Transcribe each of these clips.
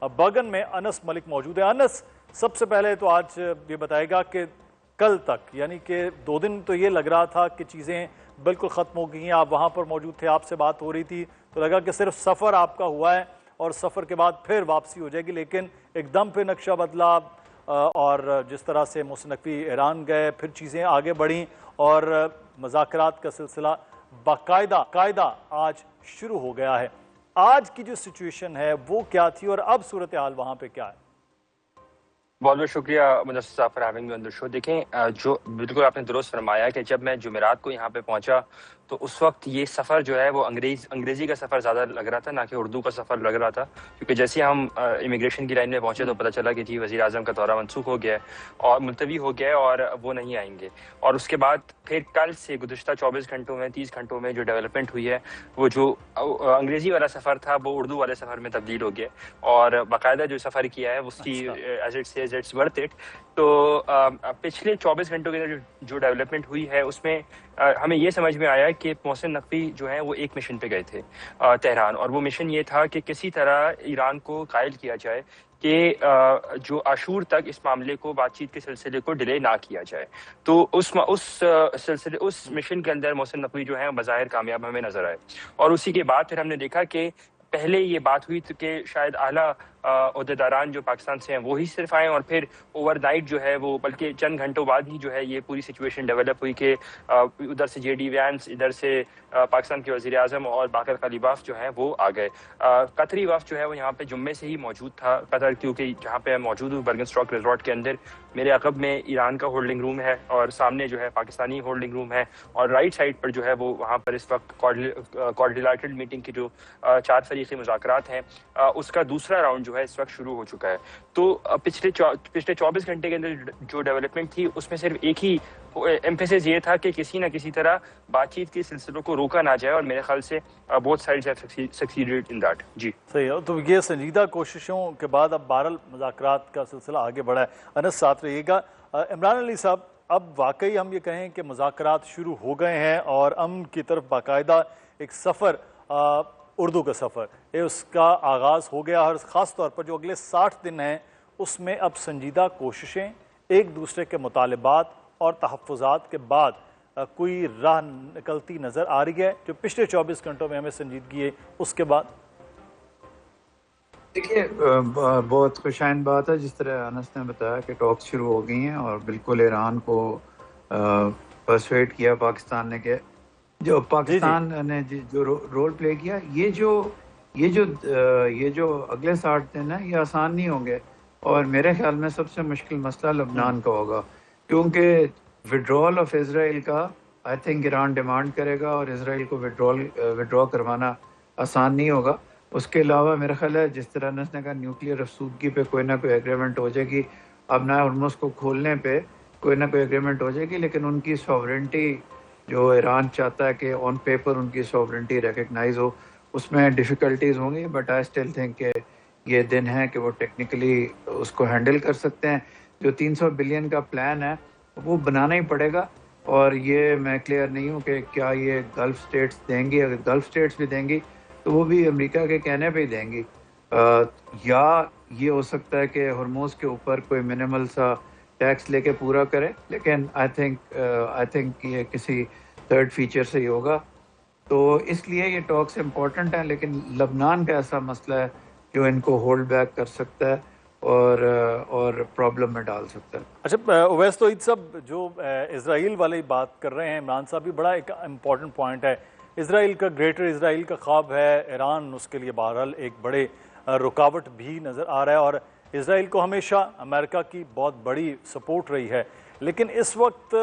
बर्गन में अनस मलिक मौजूद है। अनस, सबसे पहले तो आज ये बताएगा कि कल तक, यानी कि 2 दिन तो ये लग रहा था कि चीज़ें बिल्कुल ख़त्म हो गई हैं, आप वहाँ पर मौजूद थे, आपसे बात हो रही थी तो लगा कि सिर्फ सफ़र आपका हुआ है और सफ़र के बाद फिर वापसी हो जाएगी, लेकिन एकदम फिर नक्शा बदला और जिस तरह से मोहसिन नकवी ईरान गए, फिर चीज़ें आगे बढ़ीं और मुज़ाकरात का सिलसिला बाकायदा आज शुरू हो गया है। आज की जो सिचुएशन है वो क्या थी और अब सूरत हाल वहाँ पे क्या है? बहुत बहुत शुक्रिया मुदस्सिर साहब for having me on the show. देखें, जो बिल्कुल आपने दुरुस्त फरमाया कि जब मैं जुमेरात को यहाँ पे पहुँचा तो उस वक्त ये सफ़र जो है वो अंग्रेज़ी का सफ़र ज़्यादा लग रहा था, ना कि उर्दू का सफ़र लग रहा था, क्योंकि जैसे हम इमिग्रेशन की लाइन में पहुँचे तो पता चला कि जी वज़ीर आज़म का दौरा मनसूख हो गया है और मुलतवी हो गया है और वो नहीं आएंगे। और उसके बाद फिर कल से गुज़श्ता 24 घंटों में 30 घंटों में जो डेवलपमेंट हुई है, वो जो अंग्रेज़ी वाला सफ़र था वो उर्दू वाले सफ़र में तब्दील हो गया और बाकायदा जो सफ़र किया है उसकी as it says it's worth it. तो पिछले 24 घंटों के अंदर जो डेवलपमेंट हुई है उसमें हमें ये समझ में आया कि मोहसिन नकवी जो है वो एक मिशन पे गए थे तेहरान, और वो मिशन ये था कि किसी तरह ईरान को कायल किया जाए कि जो आशूर तक इस मामले को, बातचीत के सिलसिले को डिले ना किया जाए। तो उस मिशन के अंदर मोहसिन नकवी जो है बज़ाहिर कामयाब हमें नजर आए। और उसी के बाद फिर हमने देखा कि पहले ये बात हुई तो कि शायद आला ओहदेदारान जो पाकिस्तान से हैं वो ही सिर्फ आए, और फिर ओवरनाइट जो है वो, बल्कि चंद घंटों बाद ही जो है ये पूरी सिचुएशन डेवलप हुई कि उधर से JD वैंस, इधर से पाकिस्तान के वज़ीर आज़म और बाकर अली वफ़द जो है वो आ गए। कतरी वफ़द जो है वो यहाँ पे जुम्मे से ही मौजूद था कतर, क्योंकि जहाँ पे मौजूद हूँ बर्गन स्टॉक रिजॉर्ट के अंदर, मेरे अक़ब में ईरान का होल्डिंग रूम है और सामने जो है पाकिस्तानी होल्डिंग रूम है, और राइट साइड पर जो है वो वहाँ पर इस वक्त कोऑर्डिनेटेड मीटिंग की जो 4 फरीक़ी मुज़ाकरात हैं उसका दूसरा राउंड जो है इस वक्त शुरू हो चुका है। तो पिछले 24 घंटे के अंदर जो डेवलपमेंट थी उसमें सिर्फ एक ही एम्फेसिस ये था कि किसी न किसी तरह बातचीत के सिलसिलों को रोका ना जाए, और मेरे ख्याल से both sides have succeeded in that. जी सही है। तो ये संजीदा कोशिशों के बाद अब बहरहाल मुज़ाकरात का सिलसिला आगे बढ़ा है। अनस साथ रहिएगा। इमरान अली साहब, अब वाकई हम ये कहें कि मुज़ाकरात शुरू हो गए हैं और अमन की तरफ बाकायदा एक सफ़र, उर्दू का सफ़र ये उसका आगाज़ हो गया, और ख़ास तौर पर जो अगले 60 दिन हैं उसमें अब संजीदा कोशिशें, एक दूसरे के मुतालबात और तहफ़्फ़ुज़ात के बाद कोई राह निकलती नज़र आ रही है जो पिछले 24 घंटों में हमें संजीदगी है उसके बाद? देखिए, बहुत खुशाइन बात है जिस तरह अनस ने बताया कि टॉक्स शुरू हो गई हैं और बिल्कुल ईरान को पर्सुएड किया पाकिस्तान ने के जो पाकिस्तान ने जो रोल प्ले किया, ये जो अगले 60 दिन है ये आसान नहीं होंगे, और मेरे ख्याल में सबसे मुश्किल मसला लबनान का होगा, क्योंकि विड्रॉल ऑफ इजराइल का आई थिंक ईरान डिमांड करेगा और इजराइल को विड्रॉ करवाना आसान नहीं होगा। उसके अलावा मेरा ख्याल है जिस तरह ने कहा न्यूक्लियर रसूखगी पे कोई ना कोई एग्रीमेंट हो जाएगी, अब ना हॉर्मुज़ को खोलने पे कोई ना कोई एग्रीमेंट हो जाएगी, लेकिन उनकी सॉवरेंटी जो ईरान चाहता है कि ऑन पेपर उनकी सॉवरेंटी रिकग्नाइज हो, उसमें डिफ़िकल्टीज़ होंगी, बट आई स्टिल थिंक कि ये दिन है कि वो टेक्निकली उसको हैंडल कर सकते हैं। जो 300 बिलियन का प्लान है वो बनाना ही पड़ेगा, और ये मैं क्लियर नहीं हूँ कि क्या ये गल्फ़ स्टेट्स देंगी। अगर गल्फ़ स्टेट्स भी देंगी तो वो भी अमेरिका के कहने पे ही देंगी, या ये हो सकता है कि हॉर्मुज़ के ऊपर कोई मिनिमल सा टैक्स लेके पूरा करे, लेकिन आई थिंक ये किसी थर्ड फीचर से ही होगा। तो इसलिए ये टॉक्स इम्पोर्टेंट हैं, लेकिन लबनान का ऐसा मसला है जो इनको होल्ड बैक कर सकता है और प्रॉब्लम में डाल सकता है। अच्छा उवैस, तो सब जो इजराइल वाली बात कर रहे हैं इमरान साहब, भी बड़ा एक इम्पॉर्टेंट पॉइंट है। इजराइल का, ग्रेटर इजराइल का ख्वाब है, ईरान उसके लिए बहरहाल एक बड़े रुकावट भी नज़र आ रहा है, और इजराइल को हमेशा अमेरिका की बहुत बड़ी सपोर्ट रही है, लेकिन इस वक्त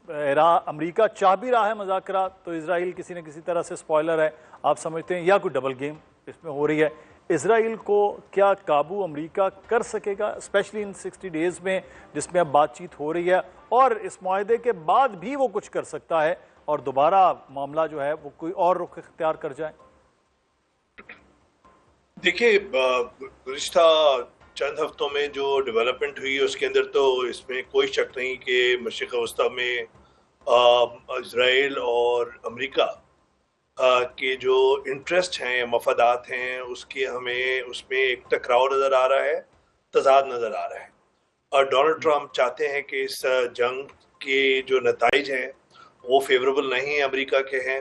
अमेरिका चाह भी रहा है मुज़ाकरात, तो इजराइल किसी न किसी तरह से स्पॉइलर है, आप समझते हैं, या कोई डबल गेम इसमें हो रही है। इजराइल को क्या काबू अमेरिका कर सकेगा, स्पेशली इन 60 डेज़ में जिसमें अब बातचीत हो रही है, और इस मुआहदे के बाद भी वो कुछ कर सकता है और दोबारा मामला जो है वो कोई और रुख इख्तियार कर जाए? देखिए, गुज़िश्ता चंद हफ्तों में जो डेवलपमेंट हुई उसके अंदर तो इसमें कोई शक नहीं कि मशरिक़ वस्ता में इजराइल और अमेरिका کے جو انٹرسٹ ہیں، مفادات ہیں، اس کے ہمیں اس میں ایک ٹکراؤ نظر آ رہا ہے، تضاد نظر آ رہا ہے. اور ڈونلڈ ٹرمپ چاہتے ہیں کہ اس جنگ کے جو نتائج ہیں وہ فیوریبل نہیں امریکہ کے ہیں.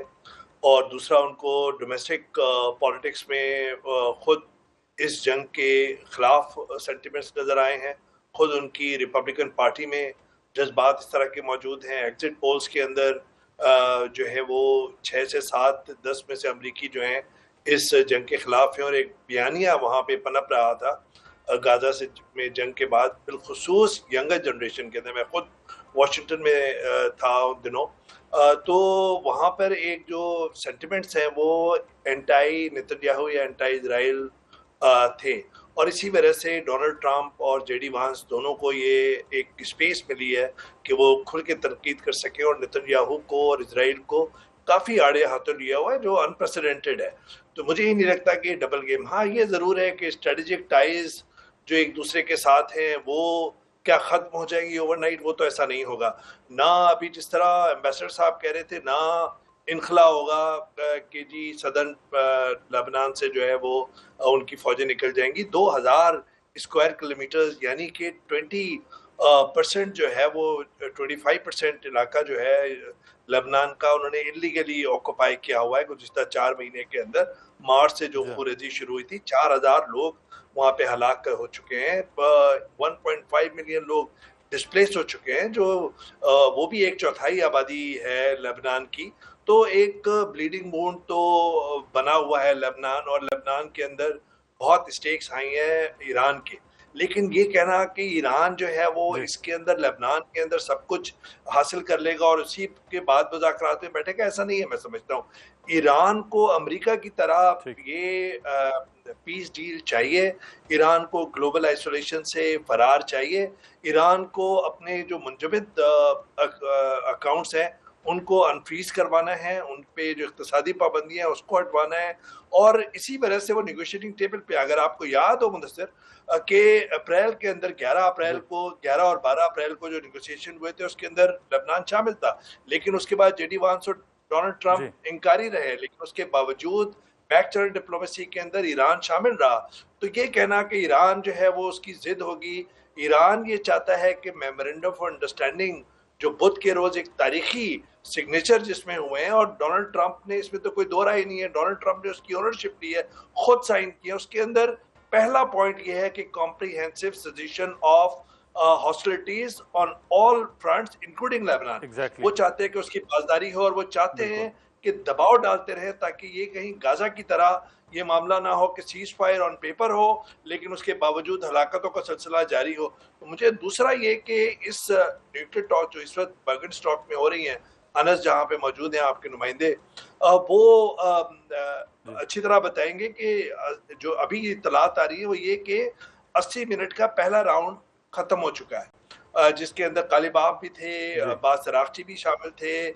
اور دوسرا ان کو ڈومیسٹک پالیٹکس میں خود اس جنگ کے خلاف سینٹیمنٹس نظر آئے ہیں. خود ان کی ریپبلکن پارٹی میں جذبات اس طرح کے موجود ہیں. ایگزٹ پولز کے اندر جو ہے وہ 6 سے 7 10 میں سے امریکی جو ہیں اس جنگ کے خلاف ہیں. اور ایک بیانیہ وہاں پہ پنپ رہا تھا غازہ سے میں جنگ کے بعد، بالخصوص ینگر جنریشن کے اندر. میں خود واشنگٹن میں تھا ان دنوں، تو وہاں پر ایک جو سینٹیمنٹس ہیں وہ اینٹائی نیتنیاہو یا اینٹائی اسرائیل تھے. اور اسی وجہ سے ڈونلڈ ٹرمپ اور جے ڈی وانس دونوں کو یہ ایک اسپیس ملی ہے کہ وہ کھل کے تنقید کر سکیں، اور نیتنیاہو کو اور اسرائیل کو کافی آڑے ہاتھوں لیا ہوا ہے جو انپریسیڈنٹڈ ہے. تو مجھے ہی نہیں لگتا کہ ڈبل گیم. ہاں یہ ضرور ہے کہ اسٹریٹجک ٹائز جو ایک دوسرے کے ساتھ ہیں وہ کیا ختم ہو جائیں گی اوور نائٹ، وہ تو ایسا نہیں ہوگا. نہ ابھی جس طرح ایمبیسڈر صاحب کہہ رہے تھے، نہ انخلا ہوگا کہ جی صدرن لبنان سے جو ہے وہ ان کی فوجیں نکل جائیں گی. 2000 اسکوائر کلومیٹر یعنی کہ 20% جو ہے وہ 25% علاقہ جو ہے لبنان کا انہوں نے انلیگلی آکوپائی کیا ہوا ہے گزشتہ 4 مہینے کے اندر. مارچ سے جو خونریزی شروع ہوئی تھی، 4000 لوگ وہاں پہ ہلاک ہو چکے ہیں، 1.5 ملین لوگ ڈسپلیس ہو چکے ہیں، جو وہ بھی 1/4 آبادی ہے لبنان کی. تو ایک بلیڈنگ وونڈ تو بنا ہوا ہے لبنان، اور لبنان کے اندر بہت اسٹیکس آئی ہیں ایران کے. لیکن یہ کہنا کہ ایران جو ہے وہ اس کے اندر لبنان کے اندر سب کچھ حاصل کر لے گا اور اسی کے بعد مذاکرات میں بیٹھے گا، ایسا نہیں ہے. میں سمجھتا ہوں ایران کو امریکہ کی طرح یہ پیس ڈیل چاہیے، ایران کو گلوبل آئسولیشن سے فرار چاہیے، ایران کو اپنے جو منجمد اکاؤنٹس ہیں ان کو انفریز کروانا ہے، ان پہ جو اقتصادی پابندیاں ہیں اس کو ہٹوانا ہے. اور اسی وجہ سے وہ نیگوشیٹنگ ٹیبل پہ، اگر آپ کو یاد ہو مدثر کہ اپریل کے اندر 11 اور 12 اپریل کو جو نیگوشیشن ہوئے تھے اس کے اندر لبنان شامل تھا، لیکن اس کے بعد جے ڈی وانس اور ڈونلڈ ٹرمپ انکاری رہے. لیکن اس کے باوجود بیک چینل ڈپلومیسی کے اندر ایران شامل رہا. تو یہ کہنا کہ ایران جو ہے وہ اس کی ضد ہوگی، ایران یہ چاہتا ہے کہ میمورینڈم آف انڈرسٹینڈنگ جو بدھ کے روز ایک تاریخی سگنیچر جس میں ہوئے ہیں، اور ڈونلڈ ٹرمپ نے اس میں تو کوئی دو رائے نہیں ہے، ڈونلڈ ٹرمپ نے اس کی اونرشپ لی ہے، خود سائن کیا. اس کے اندر پہلا پوائنٹ یہ ہے کہ comprehensive cessation of hostilities on all fronts including Lebanon. وہ چاہتے ہیں کہ اس کی پاسداری ہو، اور وہ چاہتے ہیں کہ دباؤ ڈالتے رہے تاکہ یہ کہیں غازہ کی طرح یہ معاملہ نہ ہو کہ سیز فائر آن پیپر ہو لیکن اس کے باوجود ہلاکتوں کا سلسلہ جاری ہو. تو مجھے دوسرا یہ کہ اس نیوکلیئر ٹاک جو اس وقت برگن اسٹاک میں ہو رہی ہیں، انس جہاں پہ موجود ہیں آپ کے نمائندے، وہ اچھی طرح بتائیں گے کہ جو ابھی اطلاعات آ رہی ہے وہ یہ کہ 80 منٹ کا پہلا راؤنڈ ختم ہو چکا ہے، جس کے اندر غالب آپ بھی تھے، عباس سراغچی بھی شامل تھے،